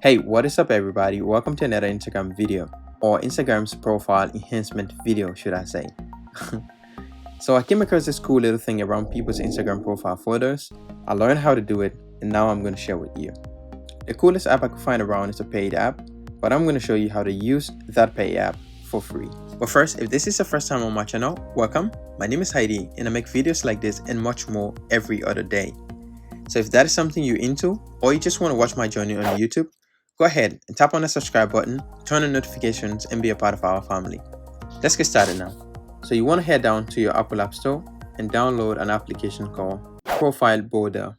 Hey, what is up everybody? Welcome to another Instagram video, or Instagram's profile enhancement video, should I say. So I came across this cool little thing around people's Instagram profile photos. I learned how to do it, and now I'm going to share with you. The coolest app I could find around is a paid app, but I'm going to show you how to use that paid app for free. But first, if this is the first time on my channel, welcome. My name is Heidi, and I make videos like this and much more every other day. So if that is something you're into, or you just want to watch my journey on YouTube, go ahead and tap on the subscribe button, turn on notifications, and be a part of our family. Let's get started now. So you want to head down to your Apple App Store and download an application called Profile Builder.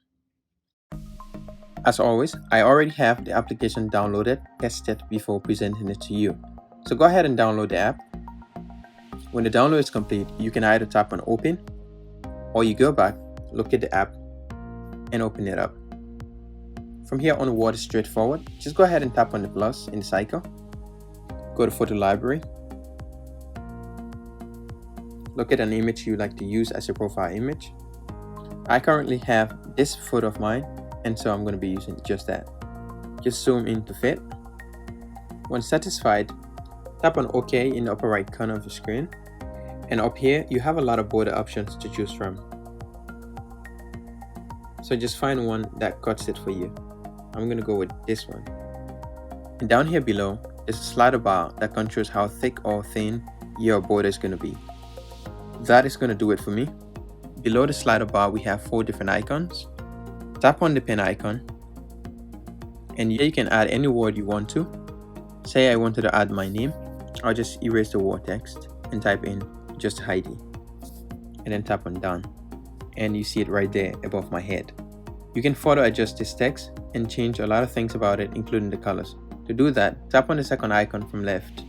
As always, I already have the application downloaded, tested before presenting it to you. So go ahead and download the app. When the download is complete, you can either tap on open, or you go back, look at the app, and open it up. From here onward is straightforward. Just go ahead and tap on the plus in the cycle. Go to photo library. Look at an image you like to use as your profile image. I currently have this photo of mine, and so I'm going to be using just that. Just zoom in to fit. When satisfied, tap on OK in the upper right corner of the screen. And up here, you have a lot of border options to choose from. So just find one that cuts it for you. I'm going to go with this one. And down here below, there's a slider bar that controls how thick or thin your border is going to be. That is going to do it for me. Below the slider bar, we have 4 different icons. Tap on the pen icon. And here you can add any word you want to. Say I wanted to add my name. I'll just erase the word text and type in just Heidi. And then tap on done. And you see it right there above my head. You can further adjust this text and change a lot of things about it, including the colors. To do that, tap on the second icon from left.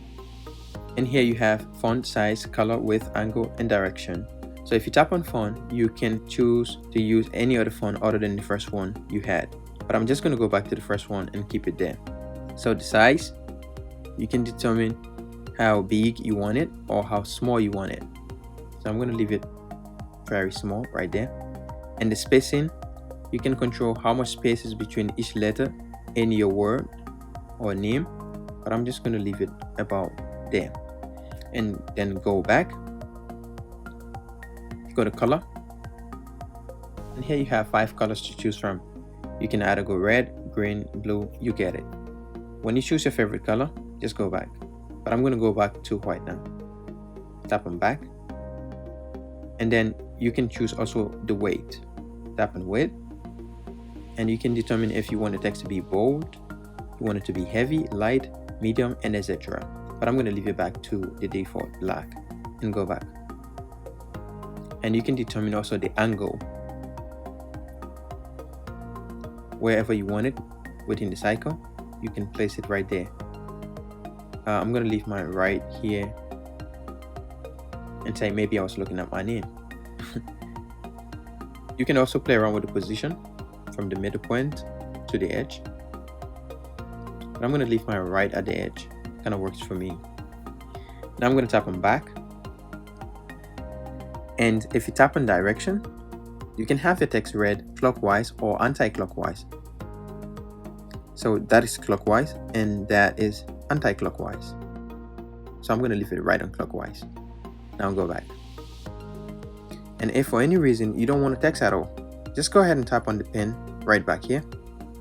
And here you have font size, color, width, angle, and direction. So if you tap on font, you can choose to use any other font other than the first one you had. But I'm just going to go back to the first one and keep it there. So the size, you can determine how big you want it or how small you want it. So I'm going to leave it very small right there. And the spacing, you can control how much space is between each letter in your word or name, but I'm just going to leave it about there. And then go back, go to color, and here you have 5 colors to choose from. You can either go red, green, blue, you get it. When you choose your favorite color, just go back, but I'm going to go back to white now. Tap on back, and then you can choose also the weight. Tap on weight, and you can determine if you want the text to be bold, you want it to be heavy, light, medium, and etc. But I'm going to leave it back to the default black and go back. And you can determine also the angle wherever you want it within the cycle. You can place it right there. I'm going to leave mine right here and say maybe I was looking at my name. You can also play around with the position from the middle point to the edge. But I'm going to leave mine right at the edge. Kind of works for me. Now I'm going to tap on back. And if you tap on direction, you can have your text read clockwise or anti-clockwise. So that is clockwise and that is anti-clockwise. So I'm going to leave it right on clockwise. Now go back. And if for any reason you don't want to text at all, just go ahead and tap on the pen right back here.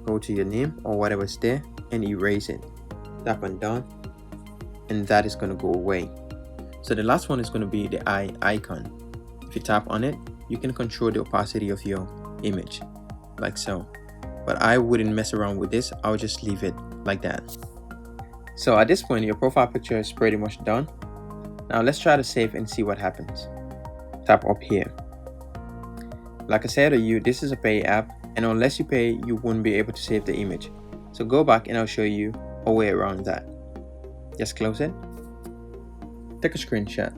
Go to your name or whatever's there and erase it. Tap on done, and that is going to go away. So the last one is going to be the eye icon. If you tap on it, you can control the opacity of your image, like so. But I wouldn't mess around with this. I'll just leave it like that. So at this point, your profile picture is pretty much done. Now let's try to save and see what happens. Tap up here. Like I said to you, this is a pay app, and unless you pay, you won't be able to save the image. So go back and I'll show you a way around that. Just close it. Take a screenshot.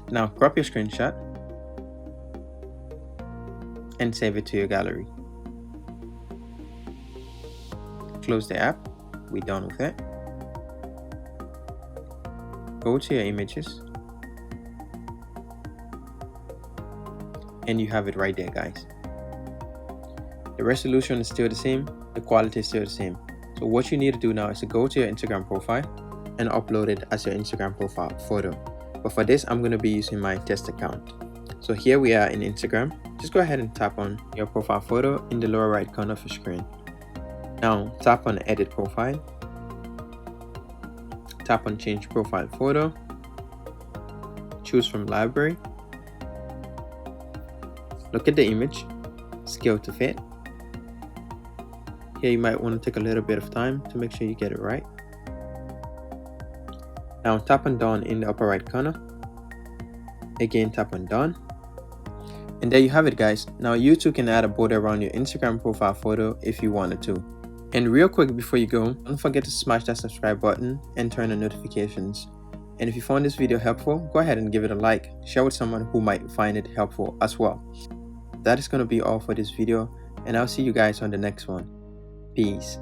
Now crop your screenshot and save it to your gallery. Close the app. We're done with it. Go to your images and you have it right there, guys. The resolution is still the same, the quality is still the same. So what you need to do now is to go to your Instagram profile and upload it as your Instagram profile photo. But for this, I'm going to be using my test account. So here we are in Instagram. Just go ahead and tap on your profile photo in the lower right corner of your screen. Now tap on edit profile. Tap on change profile photo. Choose from library. Look at the image, scale to fit. Here you might want to take a little bit of time to make sure you get it right. Now tap on done in the upper right corner. Again, tap on done. And there you have it, guys. Now you too can add a border around your Instagram profile photo if you wanted to. And real quick before you go, don't forget to smash that subscribe button and turn on notifications. And if you found this video helpful, go ahead and give it a like. Share with someone who might find it helpful as well. That is going to be all for this video, and I'll see you guys on the next one. Peace.